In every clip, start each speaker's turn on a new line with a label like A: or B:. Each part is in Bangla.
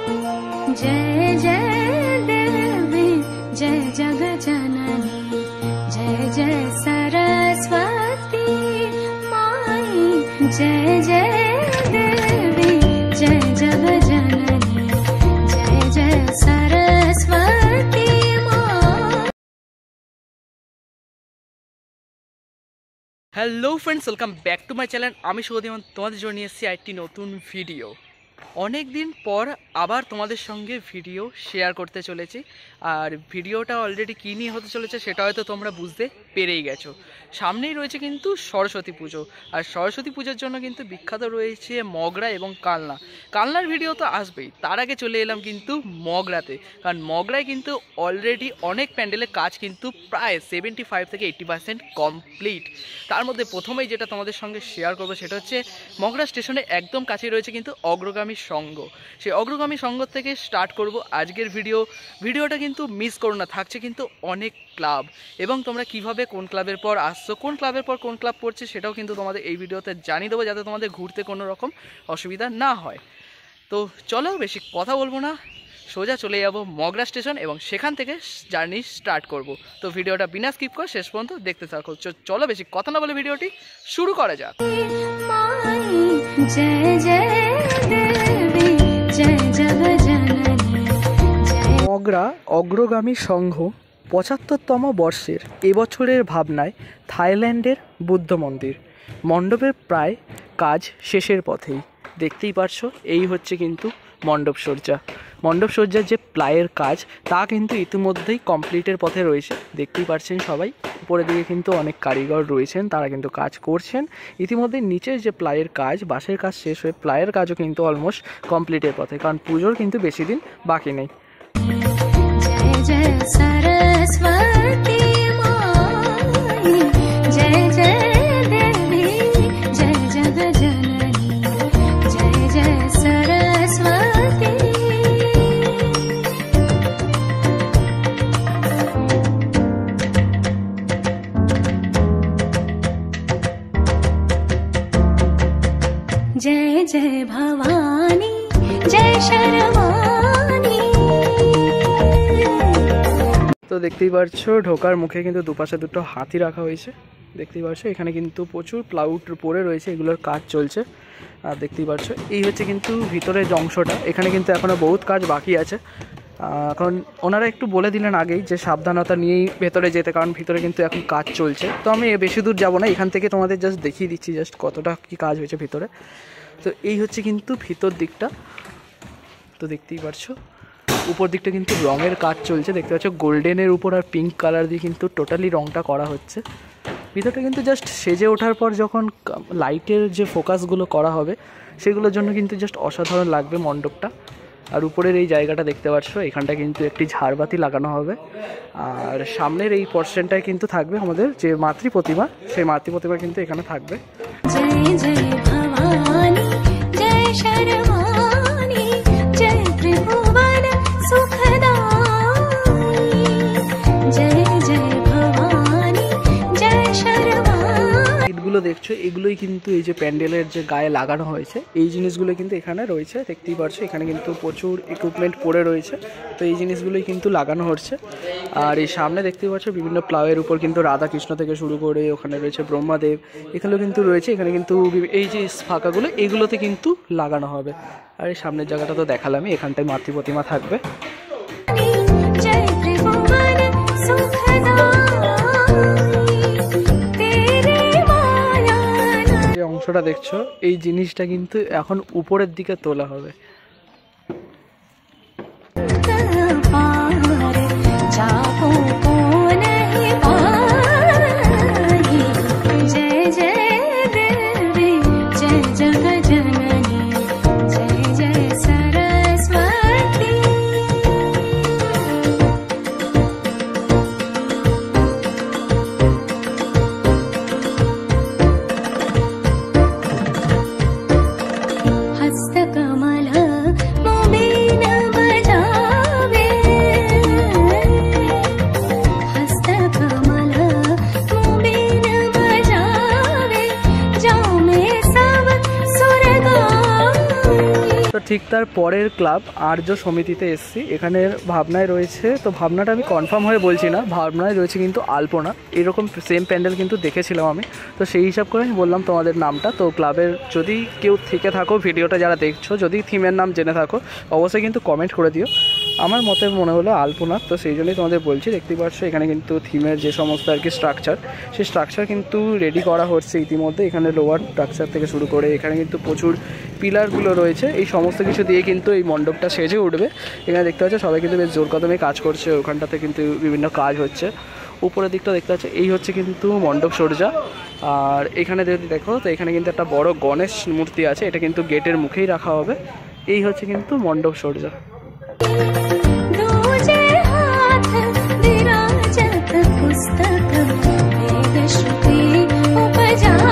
A: जय जय देवी जय जग जननी जय जय सरस्वती माई जय जय देवी जय जग जननी जय जय सरस्वती माई।
B: Hello friends, welcome back to my channel. আমি সুদীমন তোমাদের জন্য নিয়ে এসেছি একটি নতুন ভিডিও। অনেক দিন পর আবার তোমাদের সঙ্গে ভিডিও শেয়ার করতে চলেছি। আর ভিডিওটা অলরেডি কী নিয়ে হতে চলেছে সেটা হয়তো তোমরা বুঝতে পেরেই গেছো। সামনেই রয়েছে কিন্তু সরস্বতী পুজো, আর সরস্বতী পুজোর জন্য কিন্তু বিখ্যাত রয়েছে মগরা এবং কালনা। কালনার ভিডিও তো আসবেই, তার আগে চলে এলাম কিন্তু মগরাতে, কারণ মগরায় কিন্তু অলরেডি অনেক প্যান্ডেলের কাজ কিন্তু প্রায় 75 থেকে 80% কমপ্লিট। তার মধ্যে প্রথমেই যেটা তোমাদের সঙ্গে শেয়ার করবো সেটা হচ্ছে মগরা স্টেশনের একদম কাছেই রয়েছে কিন্তু অগ্রগামী সংঘ। সেই অগ্রগামী সংঘ থেকে স্টার্ট করব আজকের ভিডিওটা কিন্তু মিস করো না, থাকছে কিন্তু অনেক ক্লাব এবং তোমরা কিভাবে কোন ক্লাবের পর আসছো, কোন ক্লাবের পর কোন ক্লাব পড়ছে সেটাও কিন্তু তোমাদের এই ভিডিওতে জানিয়ে দেবো, যাতে তোমাদের ঘুরতে কোনো রকম অসুবিধা না হয়। তো চলো বেশি কথা বলবো না, সোজা চলে যাব মগরা স্টেশন এবং সেখান থেকে জার্নি স্টার্ট করব। তো ভিডিওটা বিনা স্কিপ করে শেষ পর্যন্ত দেখতে থাকো। চলো বেশি কথা না বলে ভিডিওটি শুরু করা যাক। মগরা অগ্রগামী সংঘ 75তম বর্ষের এবছরের ভাবনায় থাইল্যান্ডের বুদ্ধ মন্দির মণ্ডপের প্রায় কাজ শেষের পথেই। দেখতেই পারছো এই হচ্ছে কিন্তু মণ্ডপসজ্জার যে প্লাইয়ের কাজ তা কিন্তু ইতিমধ্যেই কমপ্লিটের পথে রয়েছে। দেখতেই পারছেন সবাই, উপরের দিকে কিন্তু অনেক কারিগর রয়েছেন, তারা কিন্তু কাজ করছেন। ইতিমধ্যে নিচের যে প্লাইয়ের কাজ, বাঁশের কাজ শেষ হয়ে প্লাইয়ের কাজও কিন্তু অলমোস্ট কমপ্লিটের পথে, কারণ পুজোর কিন্তু বেশি দিন বাকি নেই।
A: जय जय भवानी जय शर्वानी।
B: তো দেখতেই পারছো ঢোকার মুখে কিন্তু দুপাশে দুটো হাতি রাখা হয়েছে। দেখতেই পারছো এখানে কিন্তু প্রচুর প্লাউড পড়ে রয়েছে, এগুলোর কাজ চলছে। আর দেখতেই পারছো এই হচ্ছে কিন্তু ভিতরের যে অংশটা, এখানে কিন্তু এখনও বহুত কাজ বাকি আছে। কারণ ওনারা একটু বলে দিলেন আগেই যে সাবধানতা নিয়েই ভেতরে যেতে, কারণ ভিতরে কিন্তু এখন কাজ চলছে। তো আমি বেশি দূর যাব না, এখান থেকে তোমাদের জাস্ট দেখিয়ে দিচ্ছি জাস্ট কতটা কী কাজ হয়েছে ভিতরে। তো এই হচ্ছে কিন্তু ভিতর দিকটা। তো দেখতেই পারছো উপর দিকটা কিন্তু রঙের কাজ চলছে। দেখতে পাচ্ছ গোল্ডেনের উপর আর পিঙ্ক কালার দিয়ে কিন্তু টোটালি রঙটা করা হচ্ছে। ভিতরটা কিন্তু জাস্ট সেজে ওঠার পর যখন লাইটের যে ফোকাসগুলো করা হবে সেগুলোর জন্য কিন্তু জাস্ট অসাধারণ লাগবে মণ্ডপটা। আর উপরের এই জায়গাটা দেখতে পাচ্ছ, এখানটা কিন্তু একটি ঝাড়বাতি লাগানো হবে। আর সামনের এই পোর্শনটায় কিন্তু থাকবে আমাদের যে মাতৃ প্রতিমা, সেই মাতৃ প্রতিমা কিন্তু এখানে থাকবে।
A: जय जय भवानी जय शर्वानी जय त्रिभुवन सुखदाई जय जय भवानी जय शर्वानी।
B: ইটগুলো দেখছো এগুলোই কিন্তু এই যে প্যান্ডেলের যে গায়ে লাগানো হয়েছে, এই জিনিসগুলো কিন্তু এখানে রয়েছে। দেখতেই পারছো এখানে কিন্তু প্রচুর ইকুইপমেন্ট পড়ে রয়েছে, তো এই জিনিসগুলোই কিন্তু লাগানো হচ্ছে। আর এই সামনে দেখতেই পাচ্ছ বিভিন্ন প্লাউয়ের উপর কিন্তু রাধা কৃষ্ণ থেকে শুরু করে ওখানে রয়েছে ব্রহ্মাদেব, এখানেও কিন্তু রয়েছে। এখানে কিন্তু এই যে ফাঁকাগুলো এগুলোতে কিন্তু লাগানো হবে। আর এই সামনের জায়গাটা তো দেখালামই, এখানটায় মাতৃ প্রতিমা থাকবে। যে অংশটা দেখছো এই জিনিসটা কিন্তু এখন উপরের দিকে তোলা হবে।
A: हस्तकमल
B: ঠিক তার পরের ক্লাব আর্য সমিতিতে এসছি। এখানে ভাবনায় রয়েছে, তো ভাবনাটা আমি কনফার্ম হয়ে বলছি না, ভাবনায় রয়েছে কিন্তু আলপনা। এরকম সেম প্যান্ডেল কিন্তু দেখেছিলাম আমি, তো সেই হিসাব করে আমি বললাম তোমাদের নামটা। তো ক্লাবের যদি কেউ থেকে থাকো, ভিডিওটা যারা দেখছো, যদি থিমের নাম জেনে থাকো অবশ্যই কিন্তু কমেন্ট করে দিও। আমার মতে মনে হলো আলপনা, তো সেই জন্যই তোমাদের বলছি। দেখতেই পাচ্ছ এখানে কিন্তু থিমের যে সমস্ত আর কি স্ট্রাকচার, সেই স্ট্রাকচার কিন্তু রেডি করা হচ্ছে ইতিমধ্যে। এখানে লোয়ার স্ট্রাকচার থেকে শুরু করে এখানে কিন্তু প্রচুর পিলারগুলো রয়েছে, এই সমস্ত কিছু দিয়ে কিন্তু এই মণ্ডপটা সেজে উঠবে। এখানে দেখতে পাচ্ছ সবাই কিন্তু বেশ জোর কদমে কাজ করছে, ওখানটাতে কিন্তু বিভিন্ন কাজ হচ্ছে। উপরের দিকটা দেখতে পাচ্ছ, এই হচ্ছে কিন্তু মণ্ডপ সজ্জা। আর এখানে যদি দেখো তো এখানে কিন্তু একটা বড় গণেশ মূর্তি আছে, এটা কিন্তু গেটের মুখেই রাখা হবে। এই হচ্ছে কিন্তু মণ্ডপ সজ্জা।
A: दूजे हाथ विराजत पुस्तक वेद श्रुति उपजाई।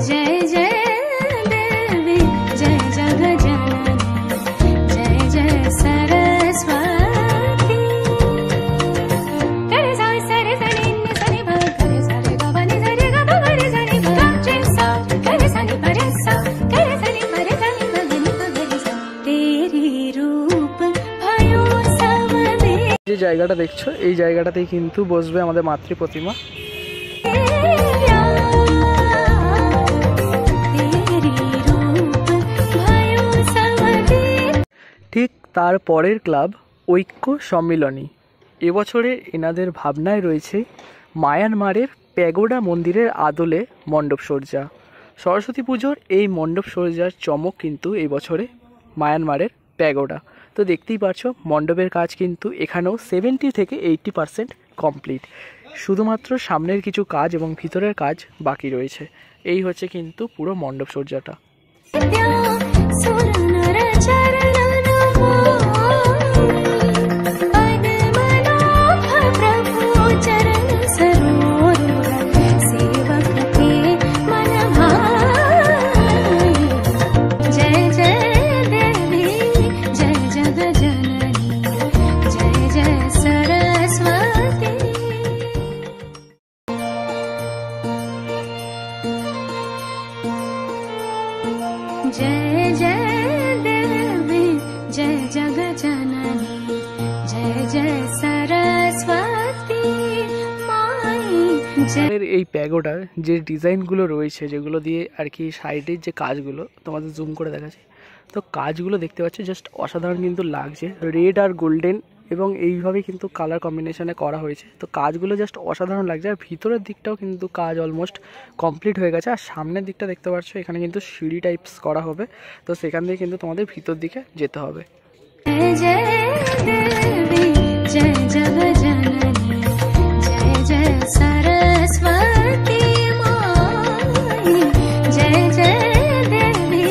A: जय जय देवी जय जग जननी जय जय सरस्वती। करे सा सरे सनि नि सनि भ करे सा रे ग ब नि ध रे ग ब ग रे सा नि भ ग रे सा करे सा नि प रे सा करे सा नि प रे सा नि भ ग नि प ग रे सा। तेरी रूप भयो सवदे
B: যে জায়গাটা দেখছো এই জায়গাটাতেই কিন্তু বসবে আমাদের মাতৃ প্রতিমা।
A: तेरी रूप भयो सवदे।
B: ঠিক তার পরের ক্লাব ঐক্য সম্মিলনী। এবছরে এনাদের ভাবনায় রয়েছে মায়ানমারের প্যাগোডা মন্দিরের আদলে মণ্ডপ সজ্জা। সরস্বতী পুজোর এই মণ্ডপ সজ্জার চমক কিন্তু এই বছরে মায়ানমারের প্যাগোডা। তো দেখতেই পাচ্ছ মণ্ডপের কাজ কিন্তু এখানেও 70 থেকে 80% কমপ্লিট। শুধুমাত্র সামনের কিছু কাজ এবং ভিতরের কাজ বাকি রয়েছে। এই হচ্ছে কিন্তু পুরো মণ্ডপ সজ্জাটা।
A: सुर नर चरण नमामि। पद्मनाभ प्रभु चरण सरोज सेवक के मन भाई। जय जय देवी जय जग जननी जय जय सरस्वती। जय जय देवी जय जग जननी जय जय सरस्वती माई। जय
B: এর এই প্যাগোডার যে ডিজাইনগুলো রয়েছে, যেগুলো দিয়ে আর কি সাইডের যে কাজগুলো তোমাদের জুম করে দেখাচ্ছি, তো কাজগুলো দেখতে পাচ্ছ জাস্ট অসাধারণ কিন্তু লাগছে। রেড আর গোল্ডেন এবং এইভাবেই কিন্তু কালার কম্বিনেশনে করা হয়েছে, তো কাজগুলো জাস্ট অসাধারণ লাগছে। আর ভিতরের দিকটাও কিন্তু কাজ অলমোস্ট কমপ্লিট হয়ে গেছে। আর সামনের দিকটা দেখতে পাচ্ছ এখানে কিন্তু সিঁড়ি টাইপস করা হবে, তো সেখান থেকে কিন্তু তোমাদের ভিতর দিকে যেতে হবে।
A: जय देवी जय जग जननी जय जय सरस्वती माई। जय जय देवी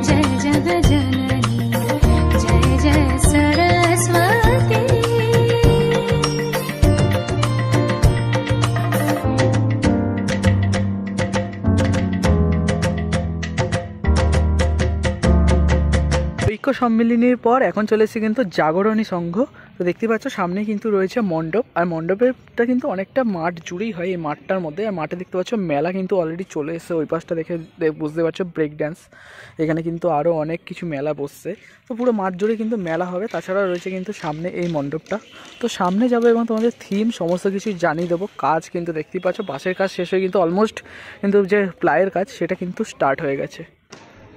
A: जय जग जननी जय जय सरस्वती।
B: ঐক্য সম্মিলনীর পর এখন চলে এসেছে কিন্তু জাগরণী সংঘ। তো দেখতে পাচ্ছ সামনে কিন্তু রয়েছে মণ্ডপ, আর মণ্ডপেরটা কিন্তু অনেকটা মাঠ জুড়েই হয় এই মাঠটার মধ্যে। আর মাঠে দেখতে পাচ্ছ মেলা কিন্তু অলরেডি চলে এসেছে, ওই পাশটা দেখে বুঝতে পারছো ব্রেক ড্যান্স, এখানে কিন্তু আরও অনেক কিছু মেলা বসছে। তো পুরো মাঠ জুড়ে কিন্তু মেলা হবে। তাছাড়া রয়েছে কিন্তু সামনে এই মণ্ডপটা। তো সামনে যাবো এবং তোমাদের থিম সমস্ত কিছু জানিয়ে দেবো। কাজ কিন্তু দেখতেই পাচ্ছ বাঁশের কাজ শেষ হয়ে কিন্তু অলমোস্ট কিন্তু যে প্লাইয়ের কাজ সেটা কিন্তু স্টার্ট হয়ে গেছে।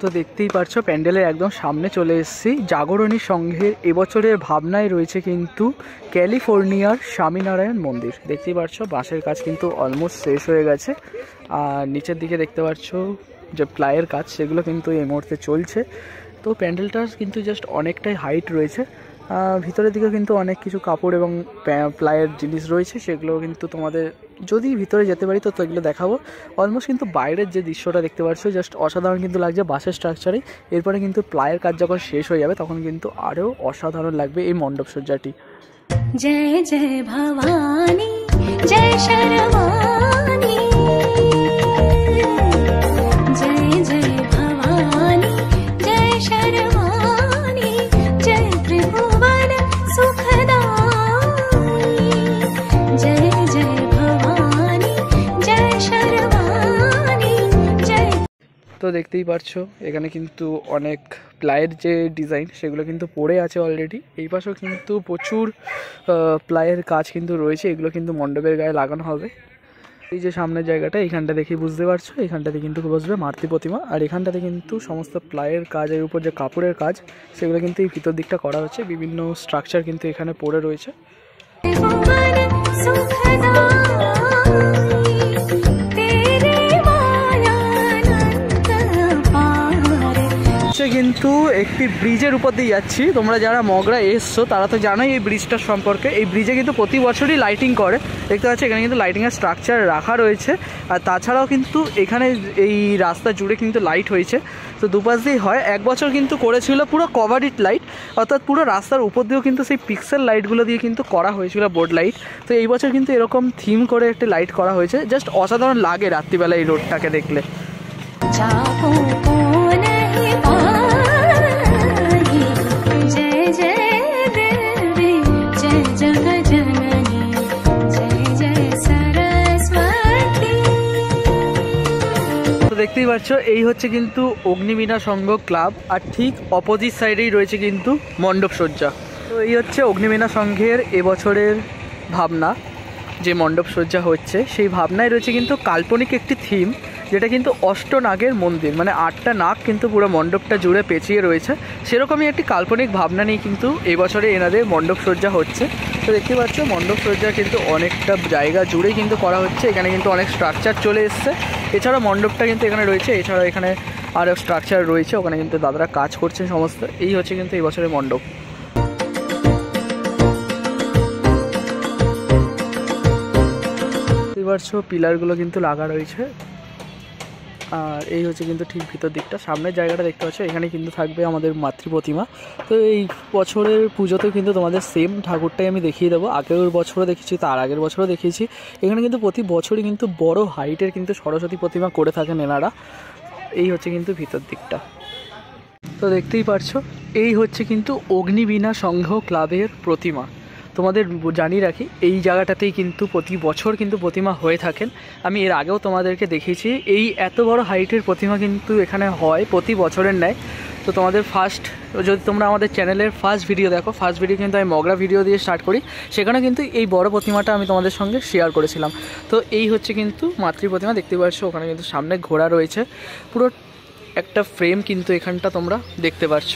B: তো দেখতেই পারছো প্যান্ডেলের একদম সামনে চলে এসেছি। জাগরণী সংঘের এবছরের ভাবনায় রয়েছে কিন্তু ক্যালিফোর্নিয়ার স্বামীনারায়ণ মন্দির। দেখতেই পারছো বাঁশের কাজ কিন্তু অলমোস্ট শেষ হয়ে গেছে। আর নিচের দিকে দেখতে পাচ্ছ যে প্লাইয়ের কাজ সেগুলো কিন্তু এই মুহূর্তে চলছে। তো প্যান্ডেলটার কিন্তু জাস্ট অনেকটাই হাইট রয়েছে। ভিতরের দিকে কিন্তু অনেক কিছু কাপড় এবং প্লাইয়ের জিনিস রয়েছে, সেগুলো কিন্তু তোমাদের যদি ভিতরে যেতে পারি তো এগুলো দেখাবো। অলমোস্ট কিন্তু বাইরের যে দৃশ্যটা দেখতে পাচ্ছ জাস্ট অসাধারণ কিন্তু লাগছে বাঁশের স্ট্রাকচারে। এরপরে কিন্তু প্লাইয়ের কাজ যখন শেষ হয়ে যাবে তখন কিন্তু আরও অসাধারণ লাগবে এই মণ্ডপ সজ্জাটি।
A: जय जय भवानी जय शर्वाणी। जय जय भवानी जय शर्वाणी जय त्रिभुवन सुखदाई। जय जय भवानी जय शर्वाणी जय।
B: তো তো দেখতেই পারছো এখানে কিন্তু অনেক প্লাইয়ের যে ডিজাইন সেগুলো কিন্তু পড়ে আছে অলরেডি। এই পাশেও কিন্তু প্রচুর প্লাইয়ের কাজ কিন্তু রয়েছে, এগুলো কিন্তু মণ্ডপের গায়ে লাগানো হবে। এই যে সামনের জায়গাটা, এইখানটা দেখে বুঝতে পারছো, এইখানটাতে কিন্তু বসবে মাতৃ প্রতিমা। আর এখানটাতে কিন্তু সমস্ত প্লাইয়ের কাজের উপর যে কাপড়ের কাজ সেগুলো কিন্তু এই ভিতর দিকটা করা হচ্ছে। বিভিন্ন স্ট্রাকচার কিন্তু এখানে পড়ে রয়েছে। কিন্তু একটি ব্রিজের উপর দিয়ে যাচ্ছি। তোমরা যারা মগরা এসছো তারা তো জানোই এই ব্রিজটার সম্পর্কে। এই ব্রিজে কিন্তু প্রতি বছরই লাইটিং করে, দেখতে পাচ্ছি এখানে কিন্তু লাইটিংয়ের স্ট্রাকচার রাখা রয়েছে। আর তাছাড়াও কিন্তু এখানে এই রাস্তা জুড়ে কিন্তু লাইট হয়েছে, তো দুপাশ দিয়েই হয়। এক বছর কিন্তু করেছিল পুরো কভারিট লাইট, অর্থাৎ পুরো রাস্তার উপর দিয়েও কিন্তু সেই পিক্সেল লাইটগুলো দিয়ে কিন্তু করা হয়েছিল বোর্ড লাইট। তো এই বছর কিন্তু এরকম থিম করে একটি লাইট করা হয়েছে, জাস্ট অসাধারণ লাগে রাত্রিবেলা এই রোডটাকে দেখলে। দেখতেই পাচ্ছ এই হচ্ছে কিন্তু অগ্নিবীণা সংঘ ক্লাব, আর ঠিক অপোজিট সাইডেই রয়েছে কিন্তু মণ্ডপ সজ্জা। তো এই হচ্ছে অগ্নিবীণা সংঘের এবছরের ভাবনা, যে মণ্ডপ সজ্জা হচ্ছে সেই ভাবনায় রয়েছে কিন্তু কাল্পনিক একটি থিম, যেটা কিন্তু অষ্টনাগের মন্দির, মানে 8টা নাগ কিন্তু পুরো মণ্ডপটা জুড়ে পেঁচিয়ে রয়েছে। সেরকমই একটি কাল্পনিক ভাবনা নিয়ে কিন্তু এবছরে এনাদের মণ্ডপ সজ্জা হচ্ছে। তো দেখতে পাচ্ছ মণ্ডপ সজ্জা কিন্তু অনেকটা জায়গা জুড়েই কিন্তু করা হচ্ছে। এখানে কিন্তু অনেক স্ট্রাকচার চলে এসছে, এছাড়াও মণ্ডপটা কিন্তু এখানে রয়েছে, এছাড়াও এখানে আরও স্ট্রাকচার রয়েছে, ওখানে কিন্তু দাদারা কাজ করছেন সমস্ত। এই হচ্ছে কিন্তু এই বছরের মণ্ডপ। দেখতে পাচ্ছ পিলারগুলো কিন্তু লাগা রয়েছে। আর এই হচ্ছে কিন্তু ঠিক ভিতর দিকটা, সামনের জায়গাটা দেখতে পাচ্ছ, এখানে কিন্তু থাকবে আমাদের মাতৃ প্রতিমা। তো এই বছরের পুজোতেও কিন্তু তোমাদের সেম ঠাকুরটাই আমি দেখিয়ে দেবো। আগের বছরও দেখেছি, তার আগের বছরও দেখিয়েছি। এখানে কিন্তু প্রতি বছরই কিন্তু বড় হাইটের কিন্তু সরস্বতী প্রতিমা করে থাকেন এনারা। এই হচ্ছে কিন্তু ভিতর দিকটা। তো দেখতেই পারছো এই হচ্ছে কিন্তু অগ্নিবীণা সংঘ ক্লাবের প্রতিমা। তোমাদের জানিয়ে রাখি এই জায়গাটাতেই কিন্তু প্রতি বছর কিন্তু প্রতিমা হয়ে থাকেন। আমি এর আগেও তোমাদেরকে দেখিয়েছি, এই এত বড় হাইটের প্রতিমা কিন্তু এখানে হয় প্রতি বছরের ন্যায়। তো তোমাদের যদি তোমরা আমাদের চ্যানেলের ফার্স্ট ভিডিও দেখো, ফার্স্ট ভিডিও কিন্তু আমি মগরা ভিডিও দিয়ে স্টার্ট করি, সেখানে কিন্তু এই বড় প্রতিমাটা আমি তোমাদের সঙ্গে শেয়ার করেছিলাম। তো এই হচ্ছে কিন্তু মাতৃ প্রতিমা, দেখতে পাচ্ছ ওখানে কিন্তু সামনে ঘোড়া রয়েছে, পুরো একটা ফ্রেম কিন্তু এখানটা তোমরা দেখতে পাচ্ছ।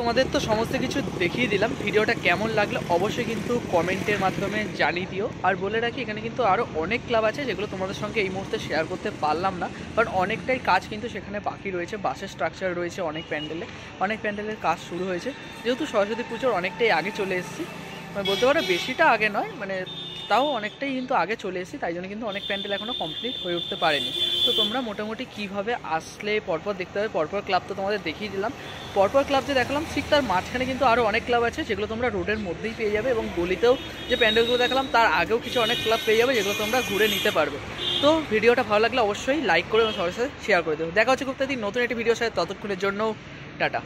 B: তোমাদের তো সমস্ত কিছু দেখিয়ে দিলাম। ভিডিওটা কেমন লাগলো অবশ্যই কিন্তু কমেন্টের মাধ্যমে জানিয়ে দিও। আর বলে রাখি এখানে কিন্তু আরও অনেক ক্লাব আছে যেগুলো তোমাদের সঙ্গে এই মুহূর্তে শেয়ার করতে পারলাম না, কারণ অনেকটাই কাজ কিন্তু সেখানে বাকি রয়েছে। বাসের স্ট্রাকচার রয়েছে অনেক প্যান্ডেলের কাজ শুরু হয়েছে। যেহেতু সরস্বতী পুজোর অনেকটাই আগে চলে এসেছি, মানে বলতে পারো বেশিটা আগে নয়, মানে তাও অনেকটাই কিন্তু আগে চলে এসেছি, তাই জন্য কিন্তু অনেক প্যান্ডেল এখনও কমপ্লিট হয়ে উঠতে পারেনি। তো তোমরা মোটামুটি কীভাবে আসলে পরপর দেখতে হবে, পরপর ক্লাব তো তোমাদের দেখিয়ে দিলাম। পরপর ক্লাব যে দেখালাম ঠিক তার মাঝখানে কিন্তু আরও অনেক ক্লাব আছে যেগুলো তোমরা রোডের মধ্যেই পেয়ে যাবে, এবং গলিতেও যে প্যান্ডেলগুলো দেখালাম তার আগেও কিছু অনেক ক্লাব পেয়ে যাবে যেগুলো তোমরা ঘুরে নিতে পারবে। তো ভিডিওটা ভালো লাগলে অবশ্যই লাইক করে এবং সবার সাথে শেয়ার করে দেবো। দেখা হচ্ছে খুব তাড়াতাড়ি নতুন একটি ভিডিওর সাথে, ততক্ষণের জন্য টাটা।